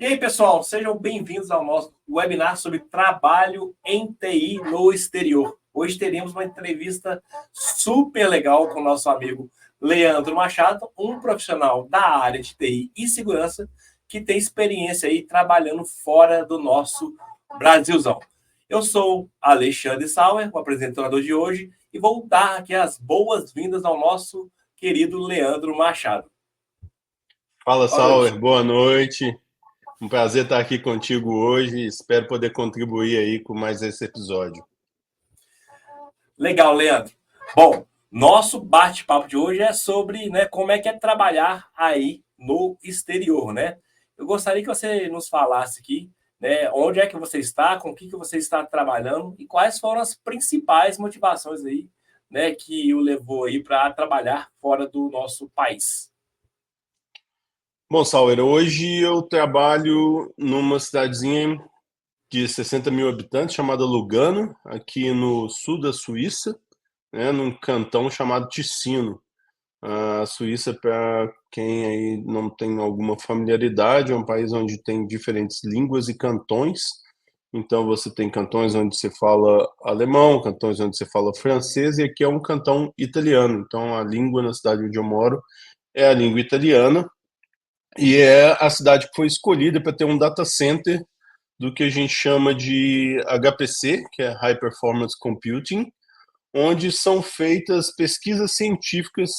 E aí, pessoal, sejam bem-vindos ao nosso webinar sobre trabalho em TI no exterior. Hoje teremos uma entrevista super legal com o nosso amigo Leandro Machado, um profissional da área de TI e segurança que tem experiência aí trabalhando fora do nosso Brasilzão. Eu sou Alexandre Sauer, o apresentador de hoje, e vou dar aqui as boas-vindas ao nosso querido Leandro Machado. Fala, Boa noite. Sauer, boa noite. Um prazer estar aqui contigo hoje. Espero poder contribuir aí com mais esse episódio. Legal, Leandro. Bom, nosso bate-papo de hoje é sobre, como é que é trabalhar aí no exterior, né? Eu gostaria que você nos falasse aqui, onde é que você está, com o que você está trabalhando e quais foram as principais motivações aí, que o levou aí para trabalhar fora do nosso país. Bom, Sauer, hoje eu trabalho numa cidadezinha de 60 mil habitantes chamada Lugano, aqui no sul da Suíça, né, num cantão chamado Ticino. A Suíça, para quem aí não tem alguma familiaridade, é um país onde tem diferentes línguas e cantões. Então você tem cantões onde se fala alemão, cantões onde se fala francês, e aqui é um cantão italiano. Então a língua na cidade onde eu moro é a língua italiana, e é a cidade que foi escolhida para ter um data center do que a gente chama de HPC, que é High Performance Computing, onde são feitas pesquisas científicas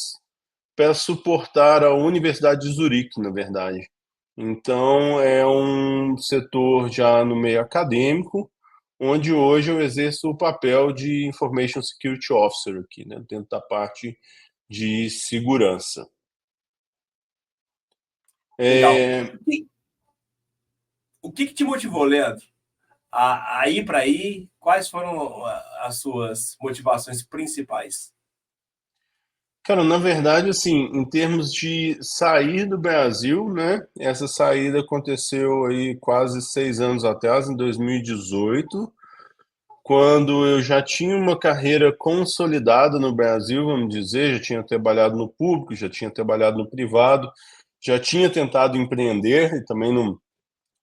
para suportar a Universidade de Zurique, na verdade. Então, é um setor já no meio acadêmico, onde hoje eu exerço o papel de Information Security Officer aqui, né, dentro da parte de segurança. Legal. É, O que te motivou, Leandro, a ir para aí? Quais foram as suas motivações principais? Cara, na verdade, assim, em termos de sair do Brasil, né? Essa saída aconteceu aí quase 6 anos atrás, em 2018, quando eu já tinha uma carreira consolidada no Brasil, vamos dizer, já tinha trabalhado no público, já tinha trabalhado no privado, já tinha tentado empreender e também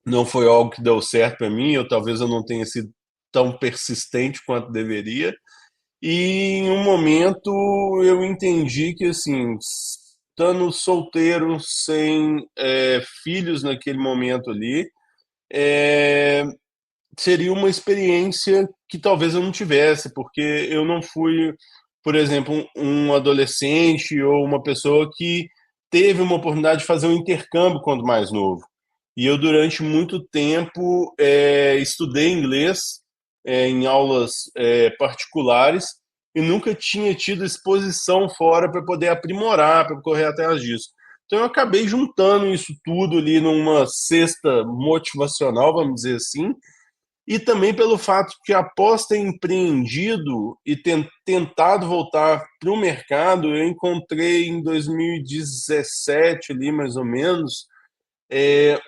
não foi algo que deu certo para mim, ou talvez eu não tenha sido tão persistente quanto deveria. E em um momento eu entendi que, assim, estando solteiro, sem filhos naquele momento ali, é, seria uma experiência que talvez eu não tivesse, porque eu não fui, por exemplo, um adolescente ou uma pessoa que teve uma oportunidade de fazer um intercâmbio quando mais novo. E eu, durante muito tempo, estudei inglês em aulas particulares e nunca tinha tido exposição fora para poder aprimorar, para correr atrás disso. Então, eu acabei juntando isso tudo ali numa cesta motivacional, vamos dizer assim, e também pelo fato que, após ter empreendido e tentado voltar para o mercado, eu encontrei em 2017, ali mais ou menos,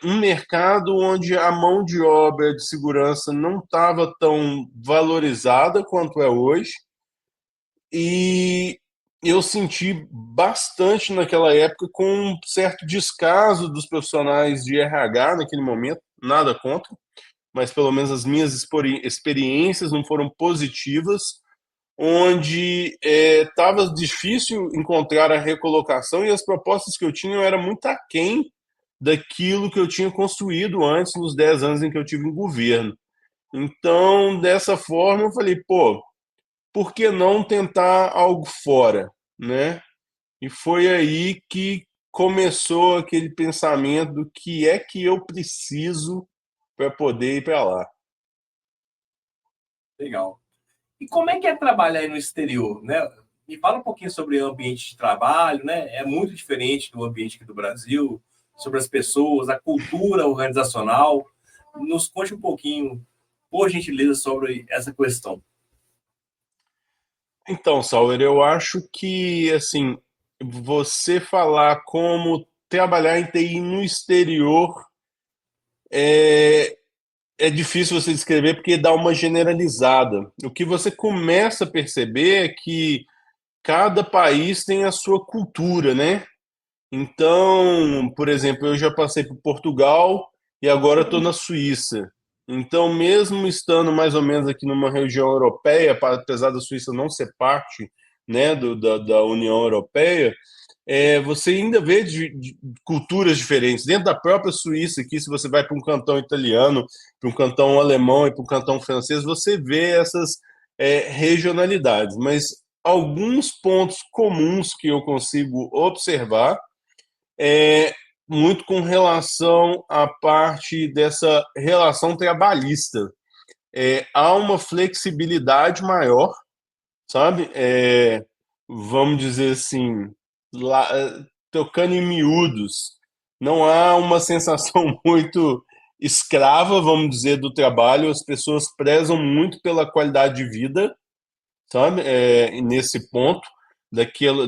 um mercado onde a mão de obra de segurança não estava tão valorizada quanto é hoje, e eu senti bastante naquela época com um certo descaso dos profissionais de RH naquele momento, nada contra, mas pelo menos as minhas experiências não foram positivas, onde estava difícil encontrar a recolocação e as propostas que eu tinha eram muito aquém daquilo que eu tinha construído antes, nos 10 anos em que eu tive em governo. Então, dessa forma, eu falei, pô, por que não tentar algo fora, né? E foi aí que começou aquele pensamento do que é que eu preciso para poder ir para lá. Legal. E como é que é trabalhar aí no exterior, né? Me fala um pouquinho sobre o ambiente de trabalho, né? É muito diferente do ambiente aqui do Brasil, sobre as pessoas, a cultura organizacional. Nos conte um pouquinho, por gentileza, sobre essa questão. Então, Sauer, eu acho que, assim, você falar como trabalhar em TI no exterior é, é difícil você descrever porque dá uma generalizada. O que você começa a perceber é que cada país tem a sua cultura, né? Então, por exemplo, eu já passei por Portugal e agora estou na Suíça. Então, mesmo estando mais ou menos aqui numa região europeia, apesar da Suíça não ser parte, né, da União Europeia, você ainda vê culturas diferentes. Dentro da própria Suíça, aqui, se você vai para um cantão italiano, para um cantão alemão e para um cantão francês, você vê essas regionalidades. Mas alguns pontos comuns que eu consigo observar é muito com relação à parte dessa relação trabalhista. Há uma flexibilidade maior, sabe? Vamos dizer assim, lá, tocando em miúdos, não há uma sensação muito escrava, vamos dizer, do trabalho. As pessoas prezam muito pela qualidade de vida, sabe? Nesse ponto daquilo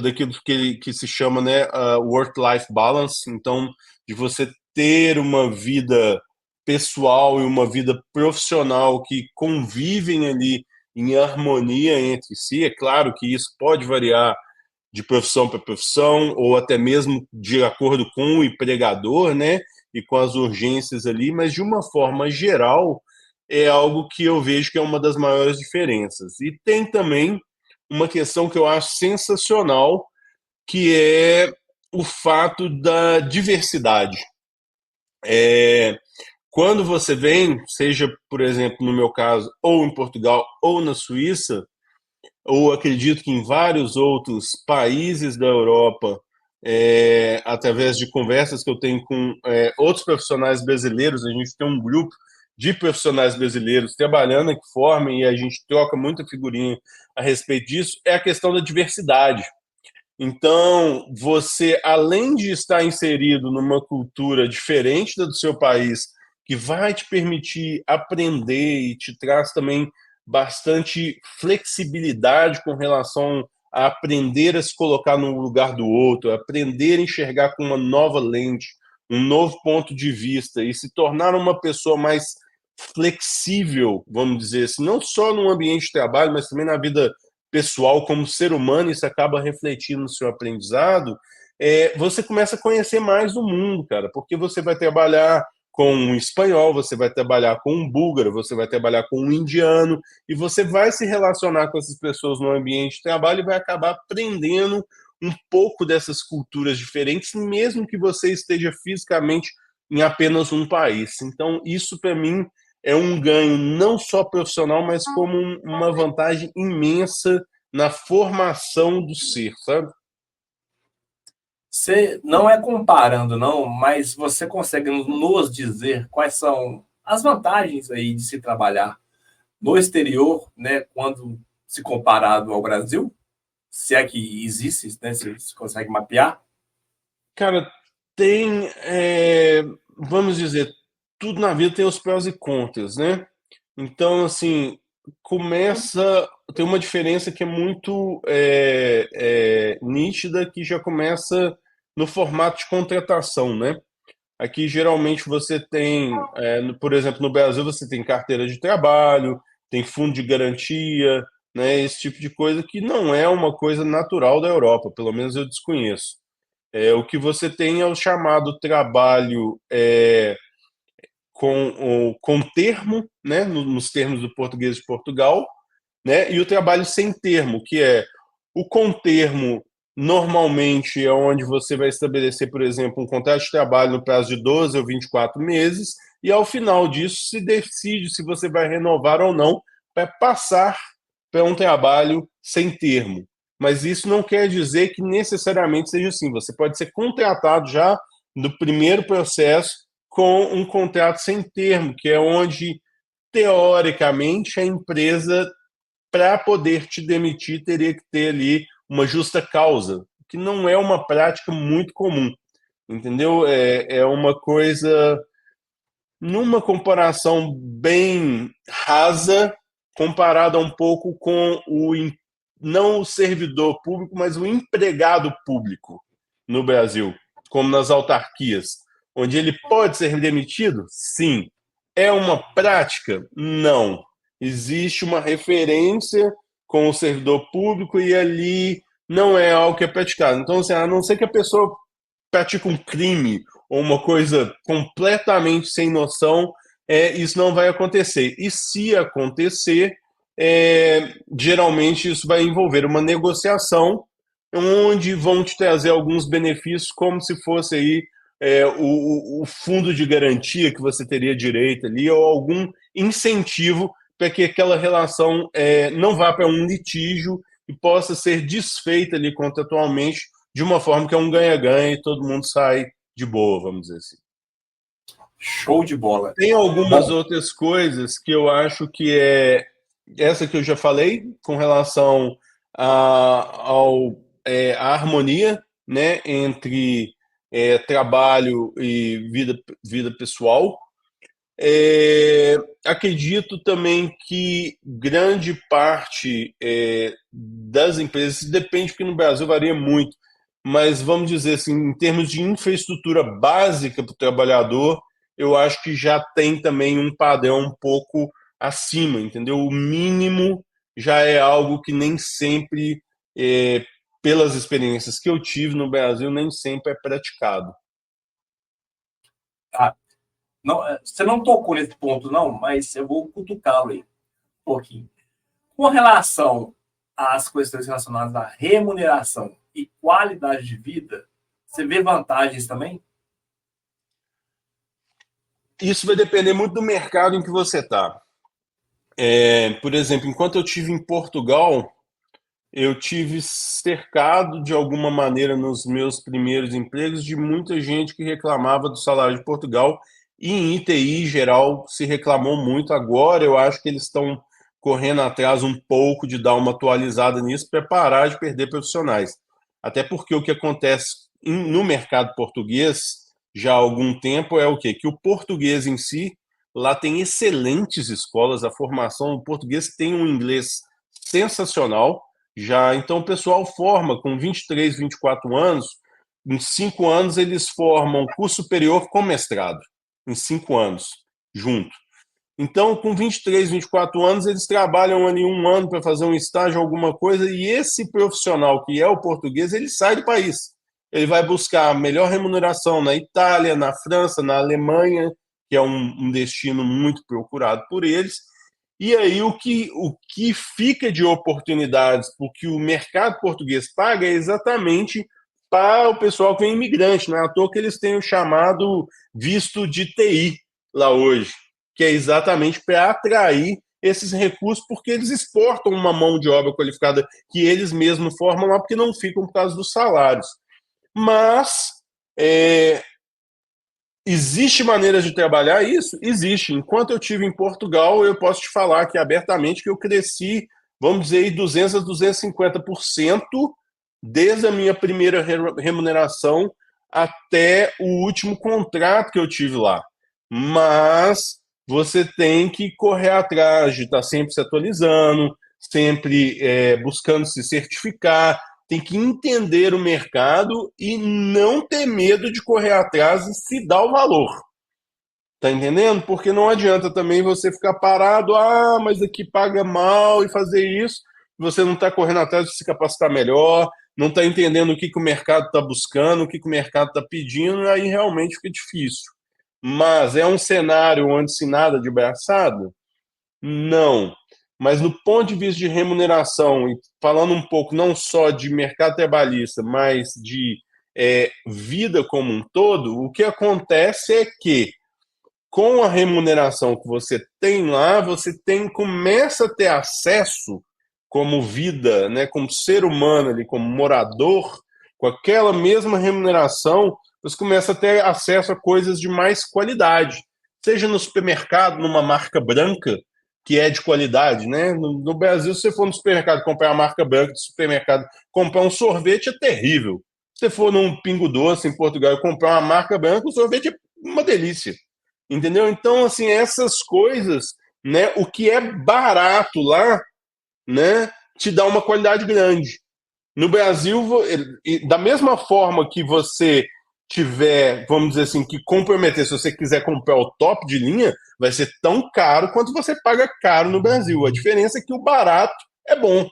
que se chama, né, work-life balance. Então, de você ter uma vida pessoal e uma vida profissional que convivem ali em harmonia entre si. É claro que isso pode variar de profissão para profissão, ou até mesmo de acordo com o empregador, né, e com as urgências ali, mas de uma forma geral é algo que eu vejo que é uma das maiores diferenças. E tem também uma questão que eu acho sensacional, que é o fato da diversidade. Quando você vem, seja, por exemplo, no meu caso, ou em Portugal ou na Suíça, ou acredito que em vários outros países da Europa, através de conversas que eu tenho com outros profissionais brasileiros, a gente tem um grupo de profissionais brasileiros trabalhando aqui fora e a gente troca muita figurinha a respeito disso, é a questão da diversidade. Então, você, além de estar inserido numa cultura diferente da do seu país, que vai te permitir aprender e te traz também bastante flexibilidade com relação a aprender a se colocar no lugar do outro, aprender a enxergar com uma nova lente, um novo ponto de vista e se tornar uma pessoa mais flexível, vamos dizer assim, não só no ambiente de trabalho, mas também na vida pessoal como ser humano. Isso acaba refletindo no seu aprendizado. Você começa a conhecer mais do mundo, cara, porque você vai trabalhar com um espanhol, você vai trabalhar com um búlgaro, você vai trabalhar com um indiano, e você vai se relacionar com essas pessoas no ambiente de trabalho e vai acabar aprendendo um pouco dessas culturas diferentes, mesmo que você esteja fisicamente em apenas um país. Então, isso para mim é um ganho não só profissional, mas como uma vantagem imensa na formação do ser, sabe? Você não é comparando, não, mas você consegue nos dizer quais são as vantagens aí de se trabalhar no exterior, né, quando se comparado ao Brasil? Se é que existe, né, se você consegue mapear? Cara, tem, vamos dizer, tudo na vida tem os prós e contras, né? Então, assim, tem uma diferença que é muito nítida, que já começa no formato de contratação, né? Aqui, geralmente, você tem, por exemplo, no Brasil, você tem carteira de trabalho, tem fundo de garantia, né? Esse tipo de coisa que não é uma coisa natural da Europa, pelo menos eu desconheço. O que você tem é o chamado trabalho com termo, né, nos termos do português de Portugal, né, e o trabalho sem termo, que é o com termo. Normalmente é onde você vai estabelecer, por exemplo, um contrato de trabalho no prazo de 12 ou 24 meses, e ao final disso se decide se você vai renovar ou não para passar para um trabalho sem termo. Mas isso não quer dizer que necessariamente seja assim. Você pode ser contratado já no primeiro processo com um contrato sem termo, que é onde, teoricamente, a empresa, para poder te demitir, teria que ter ali uma justa causa, que não é uma prática muito comum, entendeu? É uma coisa, numa comparação bem rasa, comparada um pouco com não o servidor público, mas o empregado público no Brasil, como nas autarquias, onde ele pode ser demitido? Sim. É uma prática? Não. Existe uma referência com o servidor público e ali não é algo que é praticado. Então, assim, a não ser que a pessoa pratique um crime ou uma coisa completamente sem noção, isso não vai acontecer. E se acontecer, geralmente isso vai envolver uma negociação onde vão te trazer alguns benefícios, como se fosse aí o fundo de garantia que você teria direito ali, ou algum incentivo para que aquela relação não vá para um litígio e possa ser desfeita ali contratualmente de uma forma que é um ganha-ganha e todo mundo sai de boa, vamos dizer assim. Show de bola. Tem algumas Bom, outras coisas que eu acho que essa que eu já falei com relação à harmonia, né, entre trabalho e vida pessoal. Acredito também que grande parte das empresas, depende porque no Brasil varia muito, mas vamos dizer assim, em termos de infraestrutura básica para o trabalhador, eu acho que já tem também um padrão um pouco acima, entendeu? O mínimo já é algo que nem sempre, pelas experiências que eu tive no Brasil, nem sempre é praticado. tá. Não, você não tocou nesse ponto, não, mas eu vou cutucá-lo aí um pouquinho. Com relação às questões relacionadas à remuneração e qualidade de vida, você vê vantagens também? Isso vai depender muito do mercado em que você está. Por exemplo, enquanto eu tive em Portugal, eu tive cercado de alguma maneira nos meus primeiros empregos de muita gente que reclamava do salário de Portugal e em ITI em geral se reclamou muito. Agora eu acho que eles estão correndo atrás um pouco de dar uma atualizada nisso para parar de perder profissionais. Até porque o que acontece no mercado português já há algum tempo é o quê? Que o português em si, lá tem excelentes escolas, a formação do português tem um inglês sensacional, já, então o pessoal forma com 23, 24 anos, em 5 anos eles formam curso superior com mestrado, em 5 anos, junto. Então, com 23, 24 anos, eles trabalham ali um ano para fazer um estágio, alguma coisa, e esse profissional que é o português, ele sai do país. Ele vai buscar a melhor remuneração na Itália, na França, na Alemanha, que é um destino muito procurado por eles. E aí o que fica de oportunidades, porque o mercado português paga, é exatamente para o pessoal que é imigrante. Não é à toa que eles têm o chamado visto de TI lá hoje, que é exatamente para atrair esses recursos, porque eles exportam uma mão de obra qualificada que eles mesmos formam lá, porque não ficam por causa dos salários. Mas existe maneiras de trabalhar isso? Existe. Enquanto eu tive em Portugal, eu posso te falar aqui abertamente que eu cresci, vamos dizer, 200 a 250% desde a minha primeira remuneração até o último contrato que eu tive lá. Mas você tem que correr atrás de estar sempre se atualizando, sempre buscando se certificar, tem que entender o mercado e não ter medo de correr atrás e se dar o valor. Tá entendendo? Porque não adianta também você ficar parado, mas aqui paga mal e fazer isso, você não está correndo atrás de se capacitar melhor, não está entendendo o que o mercado está buscando, o que o mercado está pedindo, aí realmente fica difícil. Mas é um cenário onde se nada de braçada? Não. Mas no ponto de vista de remuneração, e falando um pouco não só de mercado trabalhista, mas de vida como um todo, o que acontece é que com a remuneração que você tem lá, você começa a ter acesso como vida, né, como ser humano ali, como morador, com aquela mesma remuneração, você começa a ter acesso a coisas de mais qualidade. Seja no supermercado, numa marca branca, que é de qualidade, né? No Brasil, se você for no supermercado comprar uma marca branca de supermercado, comprar um sorvete é terrível. Se você for num Pingo Doce em Portugal e comprar uma marca branca, o sorvete é uma delícia. Entendeu? Então, assim, essas coisas, né? O que é barato lá, né? Te dá uma qualidade grande. No Brasil, da mesma forma que você tiver, vamos dizer assim, que comprometer, se você quiser comprar o top de linha, vai ser tão caro quanto você paga caro no Brasil. A diferença é que o barato é bom.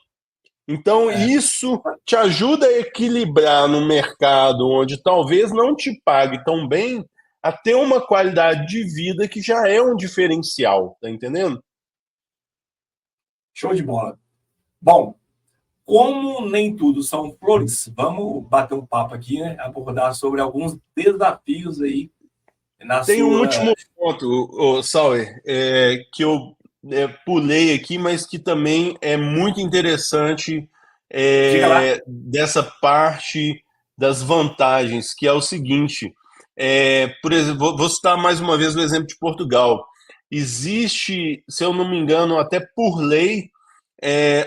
Então, É, isso te ajuda a equilibrar no mercado onde talvez não te pague tão bem, a ter uma qualidade de vida que já é um diferencial, tá entendendo? show de bola. Bom, como nem tudo são flores, vamos bater um papo aqui, né? Abordar sobre alguns desafios aí na Tem um sua. último ponto, Sauer, que eu pulei aqui, mas que também é muito interessante Diga lá. dessa parte das vantagens, que é o seguinte: por exemplo, vou citar mais uma vez o exemplo de Portugal. Existe, se eu não me engano, até por lei,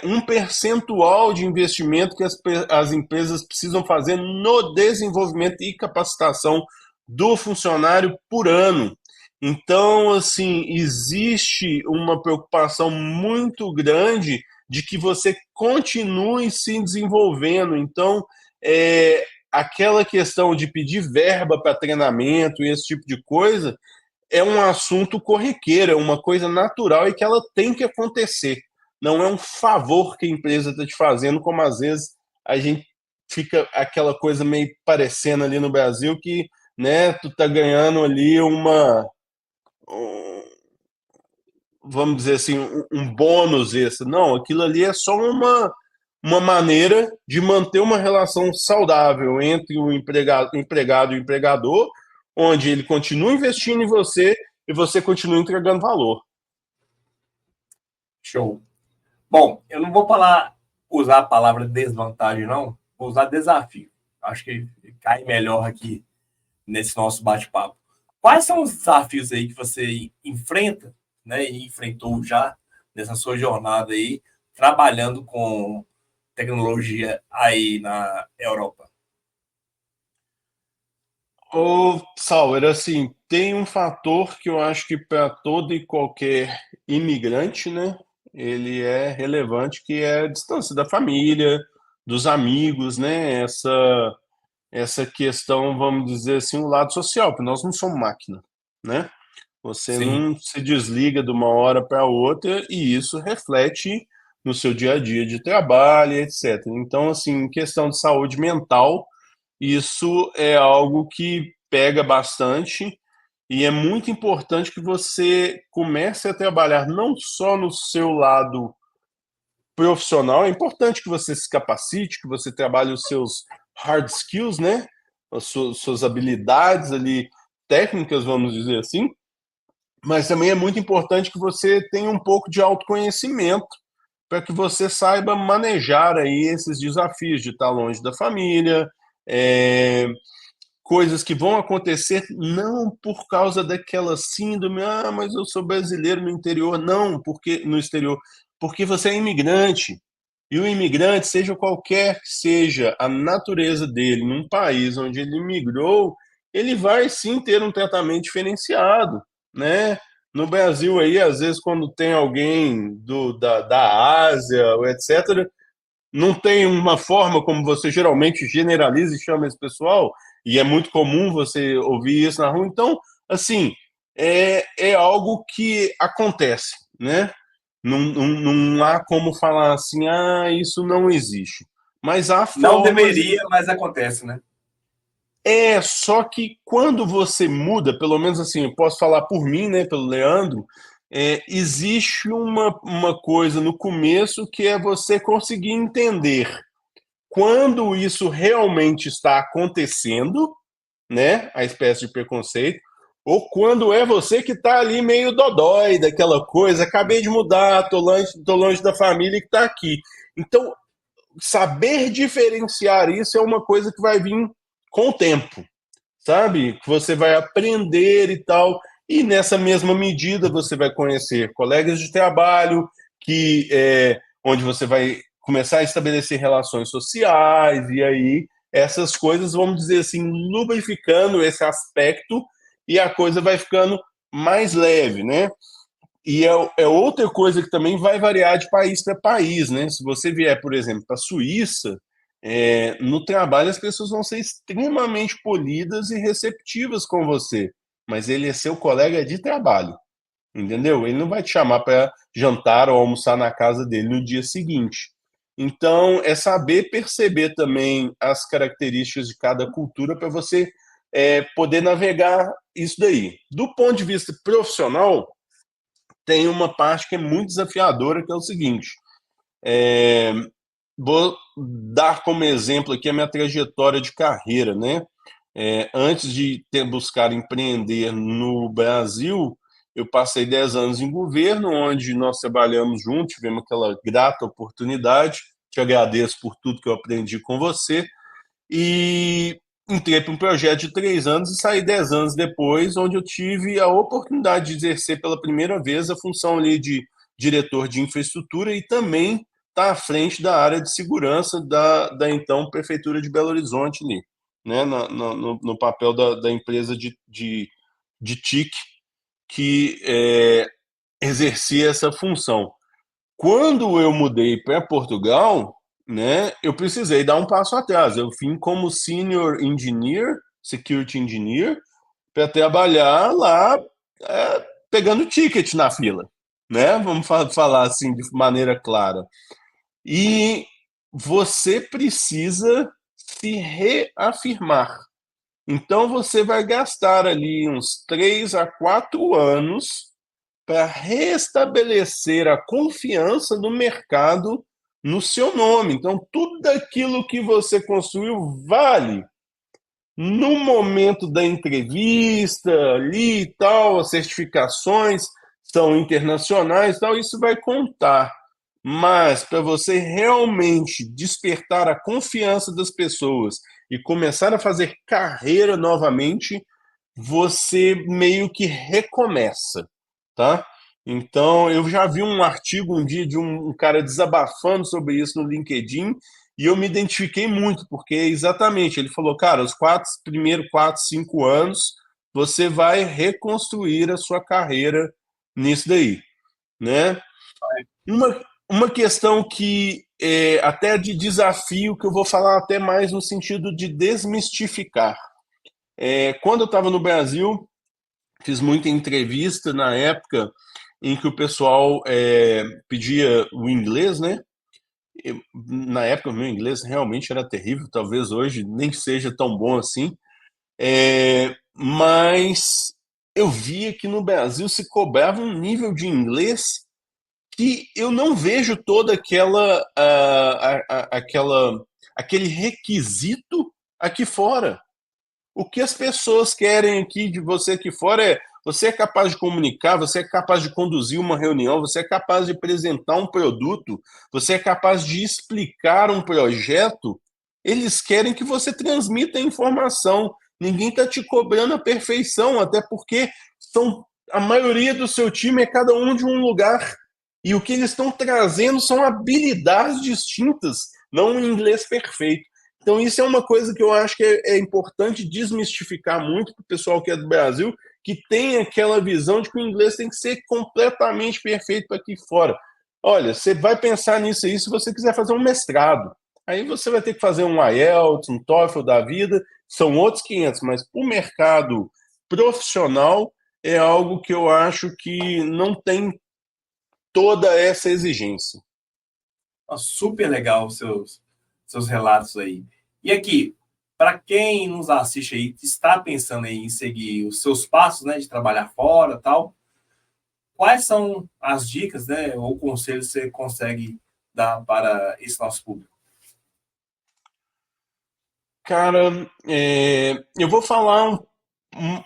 um percentual de investimento que as empresas precisam fazer no desenvolvimento e capacitação do funcionário por ano. Então, assim, existe uma preocupação muito grande de que você continue se desenvolvendo. Então, aquela questão de pedir verba para treinamento e esse tipo de coisa é um assunto corriqueiro, é uma coisa natural e que ela tem que acontecer. Não é um favor que a empresa está te fazendo, como às vezes a gente fica aquela coisa meio parecendo ali no Brasil que, né, tu tá ganhando ali vamos dizer assim, um bônus esse. Não, aquilo ali é só uma maneira de manter uma relação saudável entre o empregado e o empregador, onde ele continua investindo em você e você continua entregando valor. Show. Bom, eu não vou usar a palavra desvantagem, não. Vou usar desafio. Acho que cai melhor aqui nesse nosso bate-papo. Quais são os desafios aí que você enfrenta, né, e enfrentou já nessa sua jornada aí, trabalhando com tecnologia aí na Europa? Ô, Sauer, assim, tem um fator que eu acho que para todo e qualquer imigrante, né, ele é relevante, que é a distância da família, dos amigos, né, essa questão, vamos dizer assim, o lado social, porque nós não somos máquina, né? Você Sim, não se desliga de uma hora para outra e isso reflete no seu dia a dia de trabalho, etc. Então, assim, em questão de saúde mental, isso é algo que pega bastante e é muito importante que você comece a trabalhar não só no seu lado profissional, é importante que você se capacite, que você trabalhe os seus hard skills, né? As suas habilidades ali técnicas, vamos dizer assim, mas também é muito importante que você tenha um pouco de autoconhecimento para que você saiba manejar aí esses desafios de estar longe da família, é, coisas que vão acontecer não por causa daquela síndrome, mas eu sou brasileiro no interior, não, porque no exterior, porque você é imigrante. E o imigrante, seja qualquer que seja a natureza dele, num país onde ele imigrou, ele vai sim ter um tratamento diferenciado, né? No Brasil aí, às vezes, quando tem alguém da Ásia, etc., não tem uma forma como você geralmente generaliza e chama esse pessoal, e é muito comum você ouvir isso na rua. Então, assim, é algo que acontece, né? Não há como falar assim, isso não existe. Mas há não formas. deveria, mas acontece, né? Só que quando você muda, pelo menos assim, eu posso falar por mim, né, pelo Leandro, existe uma coisa no começo que é você conseguir entender quando isso realmente está acontecendo, né, a espécie de preconceito, ou quando é você que está ali meio dodói daquela coisa, acabei de mudar, tô longe da família que está aqui. Então, saber diferenciar isso é uma coisa que vai vir com o tempo, sabe? Que você vai aprender e tal. E nessa mesma medida você vai conhecer colegas de trabalho onde você vai começar a estabelecer relações sociais e aí essas coisas, vamos dizer assim, lubrificando esse aspecto e a coisa vai ficando mais leve, né? E é outra coisa que também vai variar de país para país, né? Se você vier, por exemplo, para a Suíça, no trabalho as pessoas vão ser extremamente polidas e receptivas com você, mas ele é seu colega de trabalho, entendeu? Ele não vai te chamar para jantar ou almoçar na casa dele no dia seguinte. Então, é saber perceber também as características de cada cultura para você poder navegar isso daí. Do ponto de vista profissional, tem uma parte que é muito desafiadora, que é o seguinte: é, vou dar como exemplo aqui a minha trajetória de carreira, né? Antes de buscar empreender no Brasil, eu passei 10 anos em governo, onde nós trabalhamos juntos, tivemos aquela grata oportunidade. Te agradeço por tudo que eu aprendi com você. E entrei para um projeto de 3 anos e saí 10 anos depois, onde eu tive a oportunidade de exercer pela primeira vez a função ali de diretor de infraestrutura e também estar à frente da área de segurança da então Prefeitura de Belo Horizonte ali, né, no papel da empresa de TIC que exercia essa função. Quando eu mudei para Portugal, né, eu precisei dar um passo atrás. Eu vim como Senior Engineer, Security Engineer, para trabalhar lá pegando ticket na fila, né? Vamos falar assim de maneira clara. E você precisa se reafirmar. Então você vai gastar ali uns 3 a 4 anos para restabelecer a confiança do mercado no seu nome. Então, tudo aquilo que você construiu vale. No momento da entrevista ali e tal, as certificações são internacionais, tal, isso vai contar. Mas para você realmente despertar a confiança das pessoas e começar a fazer carreira novamente, você meio que recomeça, tá? Então, eu já vi um artigo um dia de um cara desabafando sobre isso no LinkedIn e eu me identifiquei muito, porque exatamente, ele falou, cara, os primeiros 4, 5 anos, você vai reconstruir a sua carreira nisso daí, né? Uma questão que até de desafio, que eu vou falar até mais no sentido de desmistificar. Quando eu estava no Brasil, fiz muita entrevista na época em que o pessoal pedia o inglês, né? Na época, o meu inglês realmente era terrível, talvez hoje nem seja tão bom assim, mas eu via que no Brasil se cobrava um nível de inglês que eu não vejo toda aquele requisito aqui fora. O que as pessoas querem aqui de você aqui fora você é capaz de comunicar, você é capaz de conduzir uma reunião, você é capaz de apresentar um produto, você é capaz de explicar um projeto. Eles querem que você transmita a informação. Ninguém está te cobrando a perfeição, até porque a maioria do seu time é cada um de um lugar. E o que eles estão trazendo são habilidades distintas, não um inglês perfeito. Então, isso é uma coisa que eu acho que é importante desmistificar muito para o pessoal que é do Brasil, que tem aquela visão de que o inglês tem que ser completamente perfeito para aqui fora. Olha, você vai pensar nisso aí se você quiser fazer um mestrado. Aí você vai ter que fazer um IELTS, um TOEFL da vida, são outros 500, mas para o mercado profissional é algo que eu acho que não tem toda essa exigência. Super legal os seus relatos aí. E aqui, para quem nos assiste aí, está pensando aí em seguir os seus passos, né, de trabalhar fora, tal, quais são as dicas, né, ou conselhos que você consegue dar para esse nosso público? Cara, eu vou falar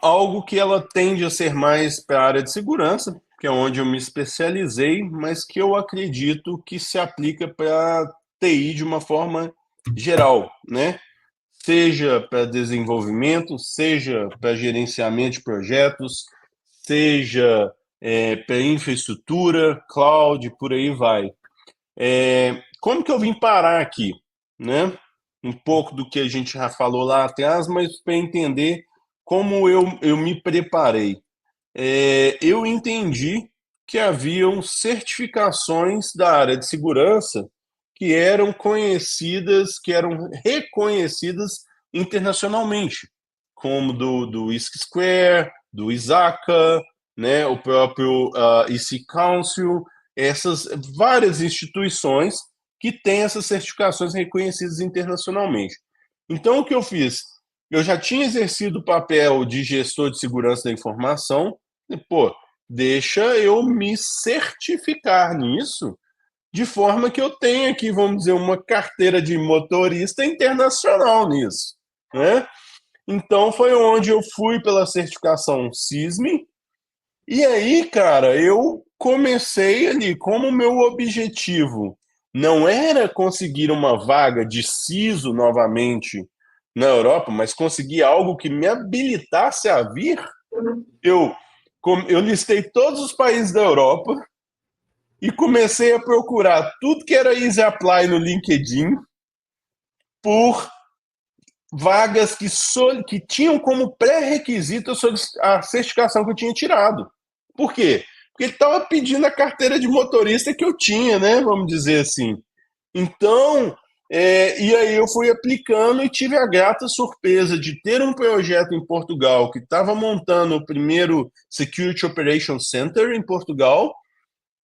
algo que ela tende a ser mais para a área de segurança, que é onde eu me especializei, mas que eu acredito que se aplica para TI de uma forma geral, né? Seja para desenvolvimento, seja para gerenciamento de projetos, seja para infraestrutura, cloud, por aí vai. Como que eu vim parar aqui, né? Um pouco do que a gente já falou lá atrás, mas para entender como eu me preparei. Eu entendi que haviam certificações da área de segurança que eram conhecidas, que eram reconhecidas internacionalmente, como do ISC Square, do ISACA, né, o próprio EC Council, essas várias instituições que tem essas certificações reconhecidas internacionalmente. Então, o que eu fiz? Eu já tinha exercido o papel de gestor de segurança da informação, e, pô, deixa eu me certificar nisso, de forma que eu tenha aqui, vamos dizer, uma carteira de motorista internacional nisso, né? Então foi onde eu fui pela certificação SISME, e aí, cara, eu comecei ali, como o meu objetivo não era conseguir uma vaga de CISO novamente na Europa, mas conseguir algo que me habilitasse a vir, eu, eu listei todos os países da Europa e comecei a procurar tudo que era Easy Apply no LinkedIn por vagas que tinham como pré-requisito a certificação que eu tinha tirado. Por quê? Porque ele estava pedindo a carteira de motorista que eu tinha, né? Vamos dizer assim. Então, e aí eu fui aplicando e tive a grata surpresa de ter um projeto em Portugal que estava montando o primeiro Security Operations Center em Portugal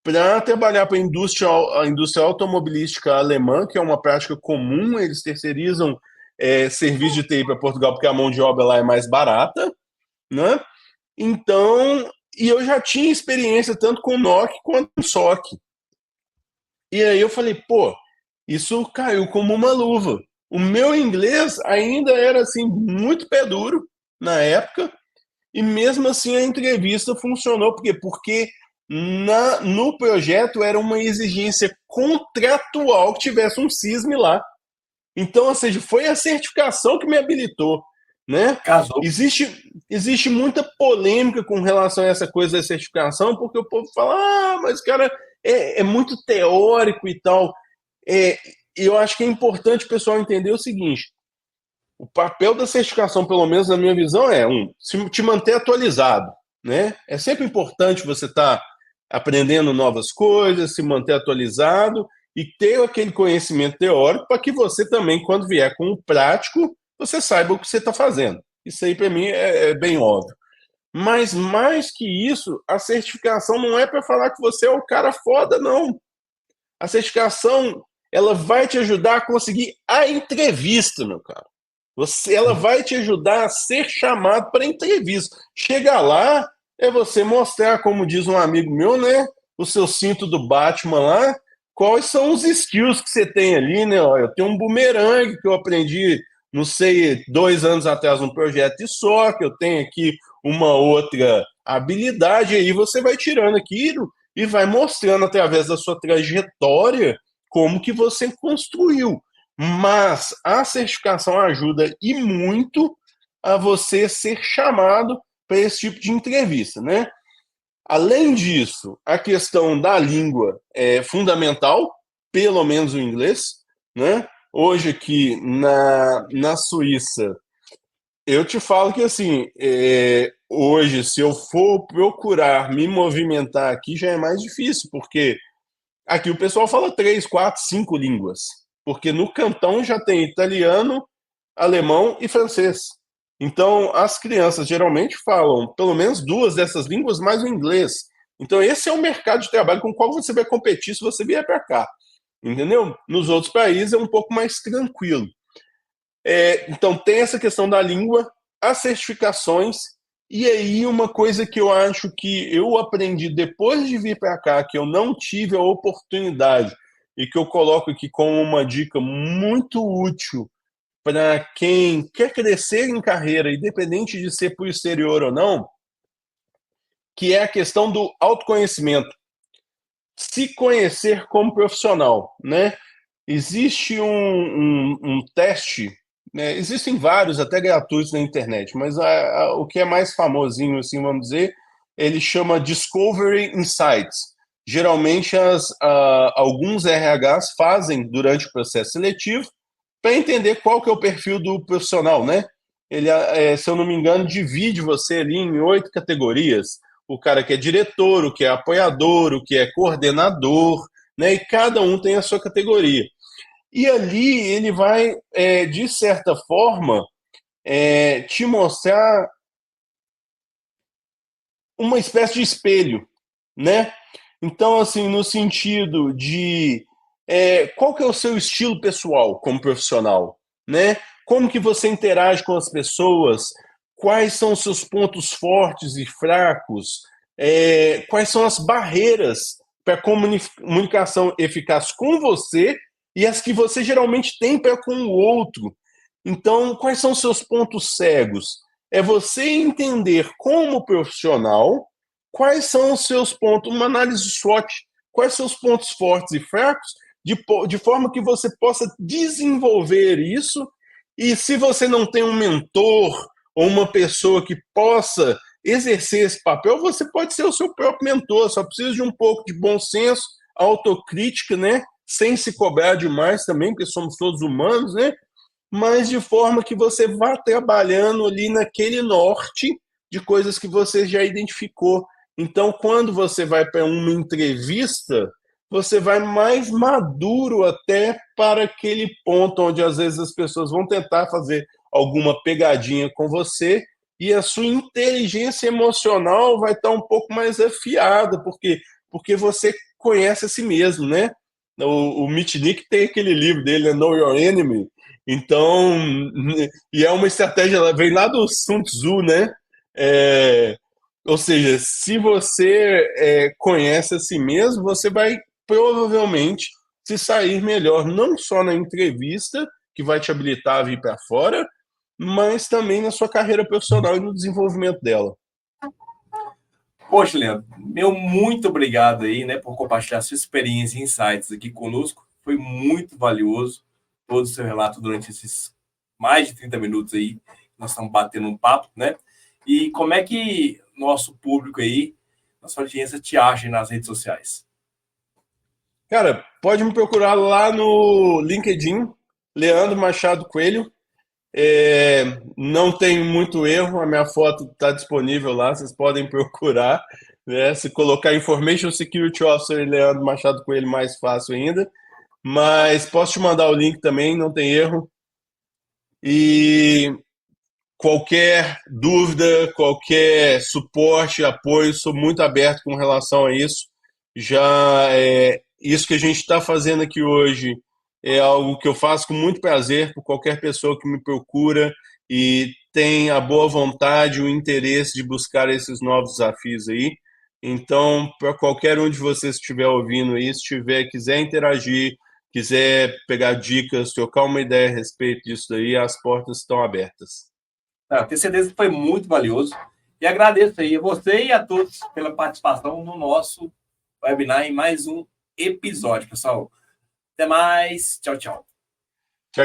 para trabalhar para a indústria automobilística alemã, que é uma prática comum, eles terceirizam serviço de TI para Portugal porque a mão de obra lá é mais barata, né? Então, e eu já tinha experiência tanto com NOC quanto com SOC. E aí eu falei, pô, isso caiu como uma luva. O meu inglês ainda era assim muito pé duro na época, e mesmo assim a entrevista funcionou. Por quê? Porque no projeto era uma exigência contratual que tivesse um CISM lá. Então, ou seja, foi a certificação que me habilitou, né? Casou. Existe muita polêmica com relação a essa coisa da certificação, porque o povo fala, mas cara, é muito teórico e tal. Eu acho que é importante o pessoal entender o seguinte, o papel da certificação, pelo menos na minha visão, te manter atualizado, né? É sempre importante você estar aprendendo novas coisas, se manter atualizado e ter aquele conhecimento teórico para que você também, quando vier com o prático, você saiba o que você está fazendo. Isso aí, para mim, é bem óbvio. Mas, mais que isso, a certificação não é para falar que você é o cara foda, não. A certificação, ela vai te ajudar a conseguir a entrevista, meu cara. Ela vai te ajudar a ser chamado para entrevista. Chegar lá é você mostrar, como diz um amigo meu, né? O seu cinto do Batman lá, quais são os skills que você tem ali, né? Ó, eu tenho um bumerangue que eu aprendi, não sei, 2 anos atrás, um projeto de SOC, eu tenho aqui uma outra habilidade, aí você vai tirando aquilo e vai mostrando através da sua trajetória como que você construiu. Mas a certificação ajuda e muito a você ser chamado para esse tipo de entrevista, né? Além disso, a questão da língua é fundamental, pelo menos o inglês, né? Hoje aqui na Suíça, eu te falo que assim, hoje se eu for procurar me movimentar aqui já é mais difícil, porque aqui o pessoal fala 3, 4, 5 línguas, porque no cantão já tem italiano, alemão e francês. Então, as crianças geralmente falam pelo menos 2 dessas línguas, mais o inglês. Então, esse é o mercado de trabalho com o qual você vai competir se você vier para cá. Entendeu? Nos outros países é um pouco mais tranquilo. Então, tem essa questão da língua, as certificações, e aí uma coisa que eu acho que eu aprendi depois de vir para cá, que eu não tive a oportunidade, e que eu coloco aqui como uma dica muito útil para quem quer crescer em carreira, independente de ser por exterior ou não, que é a questão do autoconhecimento. Se conhecer como profissional, né? Existe um teste, né? Existem vários, até gratuitos na internet, mas o que é mais famosinho, assim, vamos dizer, ele chama Discovery Insights. Geralmente, alguns RHs fazem durante o processo seletivo para entender qual que é o perfil do profissional, né? Ele, se eu não me engano, divide você ali em 8 categorias. O cara que é diretor, o que é apoiador, o que é coordenador, né? E cada um tem a sua categoria. E ali ele vai, de certa forma, te mostrar uma espécie de espelho, né? Então, assim, no sentido de qual que é o seu estilo pessoal como profissional, né? Como que você interage com as pessoas? Quais são os seus pontos fortes e fracos? Quais são as barreiras para comunicação eficaz com você e as que você geralmente tem para com o outro? Então, quais são os seus pontos cegos? É você entender como profissional quais são os seus pontos, uma análise SWOT, quais são os pontos fortes e fracos, de forma que você possa desenvolver isso. E se você não tem um mentor ou uma pessoa que possa exercer esse papel, você pode ser o seu próprio mentor, só precisa de um pouco de bom senso, autocrítica, né? Sem se cobrar demais também, porque somos todos humanos, né? Mas de forma que você vá trabalhando ali naquele norte de coisas que você já identificou. Então, quando você vai para uma entrevista, você vai mais maduro até para aquele ponto onde às vezes as pessoas vão tentar fazer alguma pegadinha com você e a sua inteligência emocional vai estar um pouco mais afiada, porque você conhece a si mesmo, né? O Mitnick tem aquele livro dele, Know Your Enemy. Então, e é uma estratégia, vem lá do Sun Tzu, né? Ou seja, se você conhece a si mesmo, você vai provavelmente se sair melhor, não só na entrevista, que vai te habilitar a vir para fora, mas também na sua carreira profissional e no desenvolvimento dela. Poxa, Leandro, muito obrigado aí, né, por compartilhar sua experiência e insights aqui conosco. Foi muito valioso todo o seu relato durante esses mais de 30 minutos aí. Nós estamos batendo um papo, né? E como é que nosso público aí, nossa audiência, te acha nas redes sociais? Cara, pode me procurar lá no LinkedIn, Leandro Machado Coelho. Não tem muito erro, a minha foto está disponível lá, vocês podem procurar, né? Se colocar Information Security Officer Leandro Machado Coelho, mais fácil ainda. Mas posso te mandar o link também, não tem erro. E qualquer dúvida, qualquer suporte, apoio, sou muito aberto com relação a isso. Isso que a gente está fazendo aqui hoje é algo que eu faço com muito prazer por qualquer pessoa que me procura e tem a boa vontade, o interesse de buscar esses novos desafios aí. Então, para qualquer um de vocês que estiver ouvindo isso, quiser interagir, quiser pegar dicas, trocar uma ideia a respeito disso daí, as portas estão abertas. Tenho certeza que foi muito valioso. E agradeço aí a você e a todos pela participação no nosso webinar em mais um episódio, pessoal. Até mais. Tchau, tchau.